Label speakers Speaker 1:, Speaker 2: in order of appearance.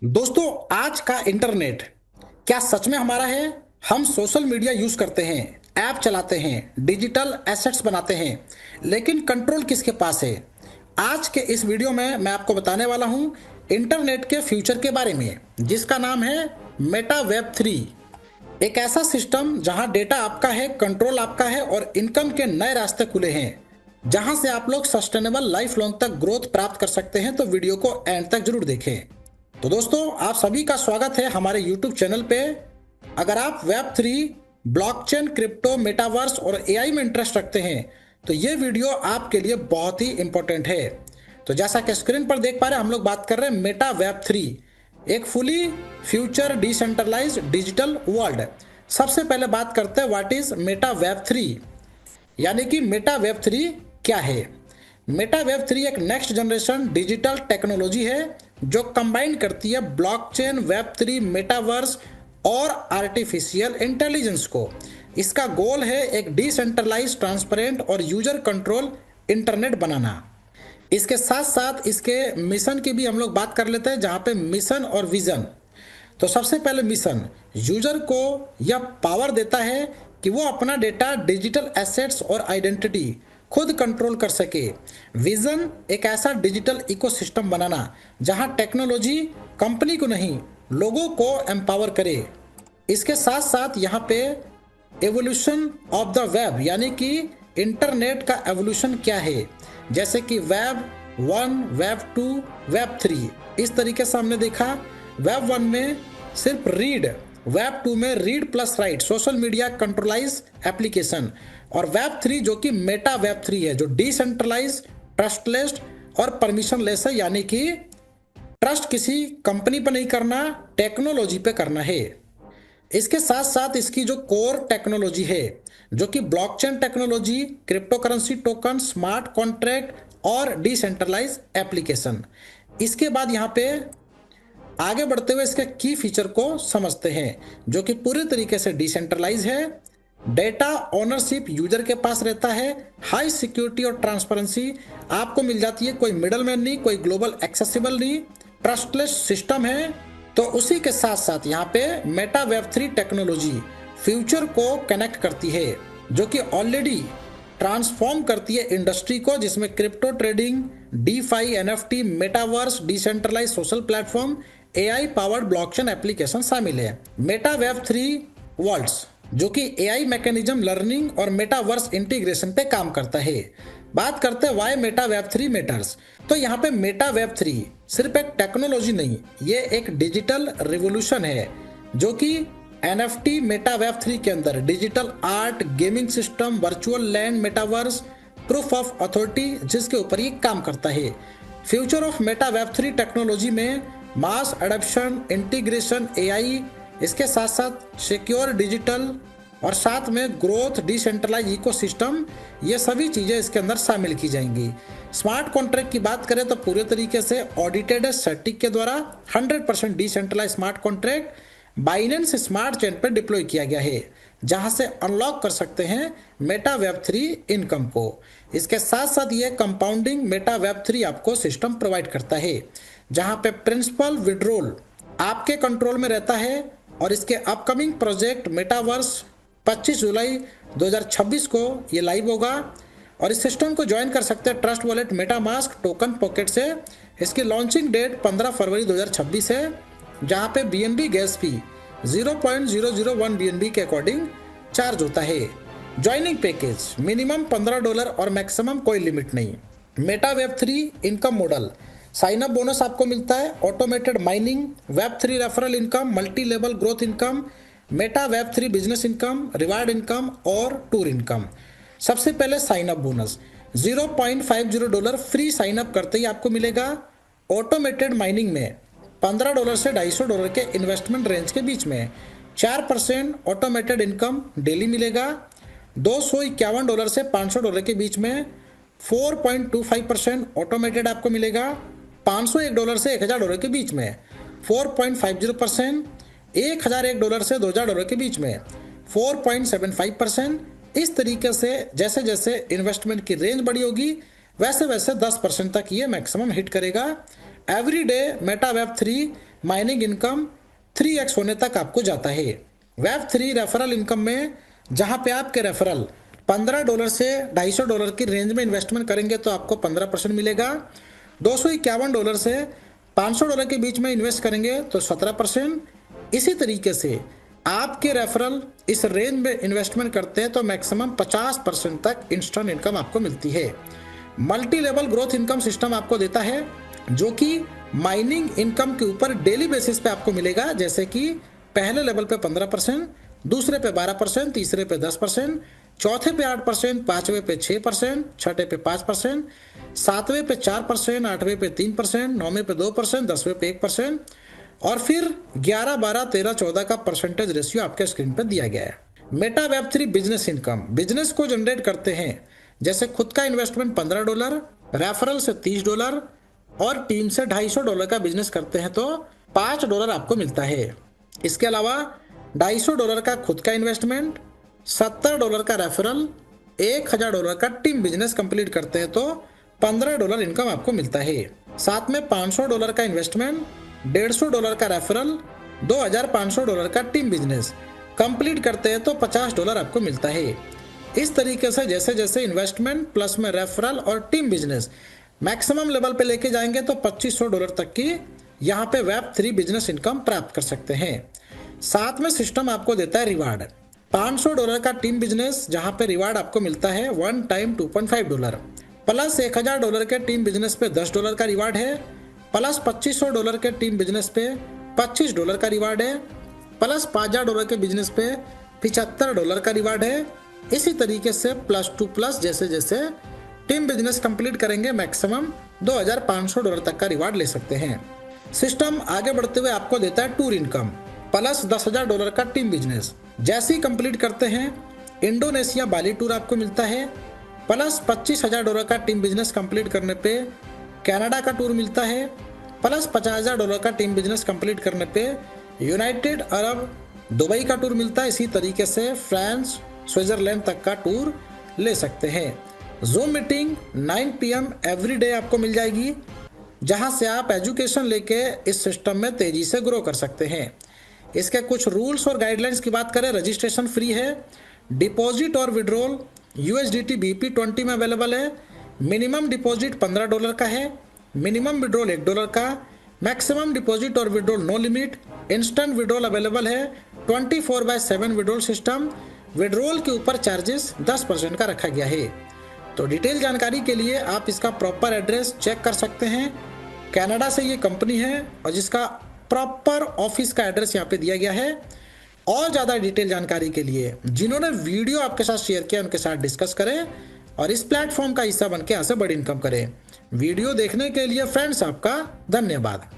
Speaker 1: दोस्तों, आज का इंटरनेट क्या सच में हमारा है? हम सोशल मीडिया यूज करते हैं, ऐप चलाते हैं, डिजिटल एसेट्स बनाते हैं, लेकिन कंट्रोल किसके पास है? आज के इस वीडियो में मैं आपको बताने वाला हूं इंटरनेट के फ्यूचर के बारे में, जिसका नाम है मेटा वेब 3। एक ऐसा सिस्टम जहां डेटा आपका है, कंट्रोल आपका है और इनकम के नए रास्ते खुले हैं, जहां से आप लोग सस्टेनेबल लाइफ लॉन्ग तक ग्रोथ प्राप्त कर सकते हैं। तो वीडियो को एंड तक जरूर देखें। तो दोस्तों, आप सभी का स्वागत है हमारे YouTube चैनल पे। अगर आप वेब 3, ब्लॉकचेन, क्रिप्टो, मेटावर्स और एआई में इंटरेस्ट रखते हैं तो ये वीडियो आपके लिए बहुत ही इंपॉर्टेंट है। तो जैसा कि स्क्रीन पर देख पा रहे हैं, हम लोग बात कर रहे हैं मेटा वेब 3, एक fully future decentralized digital world. सबसे पहले बात करते हैं व्हाट इज मेटा वेब 3, यानी कि मेटा वेब 3 क्या है। मेटा वेब 3 एक नेक्स्ट जनरेशन डिजिटल टेक्नोलॉजी है जो कंबाइन करती है ब्लॉकचेन, वेब 3, मेटावर्स और आर्टिफिशियल इंटेलिजेंस को। इसका गोल है एक डिसेंट्रलाइज, ट्रांसपेरेंट और यूजर कंट्रोल इंटरनेट बनाना। इसके साथ साथ इसके मिशन की भी हम लोग बात कर लेते हैं, जहां पे मिशन और विजन। तो सबसे पहले मिशन यूजर को यह पावर देता है कि वो अपना डेटा, डिजिटल एसेट्स और आइडेंटिटी खुद कंट्रोल कर सके। विजन एक ऐसा डिजिटल इकोसिस्टम बनाना जहां टेक्नोलॉजी कंपनी को नहीं, लोगों को एम्पावर करे। इसके साथ साथ यहाँ पे एवोल्यूशन ऑफ द वेब, यानी कि इंटरनेट का एवोल्यूशन क्या है, जैसे कि वेब 1, वेब 2, वेब 3। इस तरीके से हमने देखा वेब 1 में सिर्फ रीड, वेब 2 में read plus write, social media controlise application, और वेब 3 जो कि मेटा वेब 3 है, जो डिसेंट्रलाइज, ट्रस्टलेस और परमिशन लेस है, यानी कि ट्रस्ट किसी कंपनी पर नहीं करना, टेक्नोलॉजी पे करना है। इसके साथ साथ इसकी जो कोर टेक्नोलॉजी है, जो कि blockchain technology, crypto currency token, smart contract और डिसेंट्रलाइज एप्लीकेशन। इसके बाद यहाँ पे आगे बढ़ते हुए इसके की फीचर को समझते हैं, जो कि पूरे तरीके से डिसेंट्रलाइज है, डेटा ओनरशिप यूजर के पास रहता है, हाई सिक्योरिटी और ट्रांसपेरेंसी आपको मिल जाती है, कोई मिडल मैन नहीं, कोई ग्लोबल एक्सेसिबल नहीं, ट्रस्टलेस सिस्टम है। तो उसी के साथ साथ यहाँ पे मेटा वेब 3 टेक्नोलॉजी फ्यूचर को कनेक्ट करती है, जो कि ऑलरेडी ट्रांसफॉर्म करती है इंडस्ट्री को, जिसमें crypto trading, DeFi, NFT, metaverse, decentralize social platform, AI powered blockchain application शामिल है। मेटा वेब 3 वर्ल्ड्स जो कि एआई मैकेनिज्म लर्निंग और मेटावर्स इंटीग्रेशन पे काम करता है। बात करते हैं वाई मेटा वेब 3 मैटर्स। तो यहाँ पे मेटा वेब 3 सिर्फ एक टेक्नोलॉजी नहीं, ये एक डिजिटल रिवोल्यूशन है, जो कि एनएफटी मेटा वेब 3 के अंदर digital art, gaming system, virtual land, metaverse, proof of authority, जिसके ऊपर ये काम करता है। Future of Meta web 3 technology में मास एडॉप्शन, इंटीग्रेशन, एआई, इसके साथ साथ सिक्योर डिजिटल और साथ में ग्रोथ, डिसेंट्रलाइज इकोसिस्टम, ये सभी चीज़ें इसके अंदर शामिल की जाएंगी। स्मार्ट कॉन्ट्रैक्ट की बात करें तो पूरे तरीके से ऑडिटेड सर्टिक के द्वारा 100% decentralize smart contract Binance smart chain पर डिप्लॉय किया गया है, जहां से अनलॉक कर सकते हैं मेटा वेब 3 इनकम को। इसके साथ साथ ये कंपाउंडिंग मेटा वेब 3 आपको सिस्टम प्रोवाइड करता है, जहां पे प्रिंसिपल विड्रॉल आपके कंट्रोल में रहता है। और इसके अपकमिंग प्रोजेक्ट मेटावर्स 25 जुलाई 2026 को ये लाइव होगा, और इस सिस्टम को ज्वाइन कर सकते हैं trust wallet, MetaMask, token pocket से। इसकी लॉन्चिंग डेट 15 फरवरी 2026 है, जहां पे बीएनबी गैस फी 0.001 बीएनबी के अकॉर्डिंग चार्ज होता है। ज्वाइनिंग पैकेज मिनिमम $15 और मैक्सिमम कोई लिमिट नहीं। Meta web 3 income model, sign up bonus आपको मिलता है, automated mining, web 3 referral income, multi level growth income, meta web 3 business income, reward income और टूर इनकम। सबसे पहले sign up bonus $0.50 free sign up करते ही आपको मिलेगा। ऑटोमेटेड माइनिंग में $15 से $250 के इन्वेस्टमेंट रेंज के बीच में 4% ऑटोमेटेड इनकम डेली मिलेगा। $251 से $500 के बीच में 4.25% ऑटोमेटेड आपको मिलेगा। $501 से $1000 के बीच में 4.50%, $1001 से $2000 के बीच में 4.75%। इस तरीके से जैसे जैसे इन्वेस्टमेंट की रेंज बड़ी होगी, वैसे वैसे 10% तक ये मैक्सिमम हिट करेगा। Every day Meta web 3 mining income 3x होने तक आपको जाता है। वेब 3 रेफरल इनकम में जहां पे आपके रेफरल $15 से $250 की रेंज में इन्वेस्टमेंट करेंगे तो आपको 15% मिलेगा। $251 से $500 के बीच में इन्वेस्ट करेंगे तो 17%। इसी तरीके से आपके रेफरल इस रेंज में इन्वेस्टमेंट करते हैं तो मैक्सिमम 50% तक इंस्टेंट इनकम आपको मिलती है। Multi level growth income system आपको देता है जो कि माइनिंग इनकम के ऊपर डेली बेसिस पे आपको मिलेगा, जैसे कि पहले लेवल पे 15%, दूसरे पे 12%, तीसरे पे 10%, चौथे पे 8%, पांचवे पे 6%, छठे पे 5%, सातवें पे 4%, आठवें पे 3%, नौवें पे 2%, 10वें पे 1% और फिर 11, 12, 13, 14 का परसेंटेज रेशियो आपके स्क्रीन पर दिया गया है। Meta web 3 business income business को जनरेट करते हैं, जैसे खुद का इन्वेस्टमेंट $15, रेफरल से $30 और टीम से $250 का बिजनेस करते हैं तो $5 आपको मिलता है। इसके अलावा $250 का खुद का इन्वेस्टमेंट, $70 का रेफरल, $1000 का टीम बिजनेस कंप्लीट करते हैं तो $15 इनकम आपको मिलता है। साथ में $500 का इन्वेस्टमेंट, $150 का रेफरल, $2500 का टीम बिजनेस कंप्लीट करते हैं तो $50 आपको मिलता है। इस तरीके से जैसे जैसे इन्वेस्टमेंट प्लस में रेफरल और टीम बिजनेस मैक्सिमम लेवल पे लेके जाएंगे तो $2500 तक की यहाँ पे वेब 3 बिजनेस इनकम प्राप्त कर सकते हैं। साथ में सिस्टम आपको देता है रिवार्ड। $500 का टीम बिजनेस जहाँ पे रिवार्ड आपको मिलता है 1 टाइम $2.5 प्लस $1000 के टीम बिजनेस पे $10 का रिवार्ड है, प्लस $2500 के टीम बिजनेस पे $25 का रिवार्ड है, प्लस $5000 के बिजनेस पे $75 का रिवार्ड है। इसी तरीके से प्लस टू प्लस जैसे जैसे टीम बिजनेस कंप्लीट करेंगे मैक्सिमम $2500 तक का रिवार्ड ले सकते हैं। सिस्टम आगे बढ़ते हुए आपको देता है टूर इनकम प्लस $10,000 का टीम बिजनेस। जैसे ही कंप्लीट करते हैं इंडोनेशिया बाली टूर आपको मिलता है, प्लस $25,000 का टीम बिजनेस कंप्लीट करने पे कनाडा का टूर मिलता है, प्लस $50,000 का टीम बिजनेस कंप्लीट करने पे यूनाइटेड अरब दुबई का टूर मिलता है। इसी तरीके से फ्रांस स्विट्जरलैंड तक का टूर ले सकते हैं। Zoom meeting 9 PM every day आपको मिल जाएगी, जहां से आप एजुकेशन लेके इस सिस्टम में तेजी से ग्रो कर सकते हैं। इसके कुछ रूल्स और गाइडलाइंस की बात करें, रजिस्ट्रेशन फ्री है, डिपॉजिट और विड्रॉल USDT BP20 में अवेलेबल है, मिनिमम डिपॉजिट $15 का है, मिनिमम विड्रॉल $1 का, मैक्सिमम डिपॉजिट और withdrawal no limit, instant withdrawal available है, 24/7 विड्रॉल सिस्टम, विड्रॉल के ऊपर चार्जेस 10% का रखा गया है। तो डिटेल जानकारी के लिए आप इसका प्रॉपर एड्रेस चेक कर सकते हैं। कनाडा से ये कंपनी है और जिसका प्रॉपर ऑफिस का एड्रेस यहाँ पे दिया गया है। और ज़्यादा डिटेल जानकारी के लिए जिन्होंने वीडियो आपके साथ शेयर किया उनके साथ डिस्कस करें और इस प्लेटफॉर्म का हिस्सा बनके यहाँ से बड़ी इनकम करें। वीडियो देखने के लिए फ्रेंड्स आपका धन्यवाद।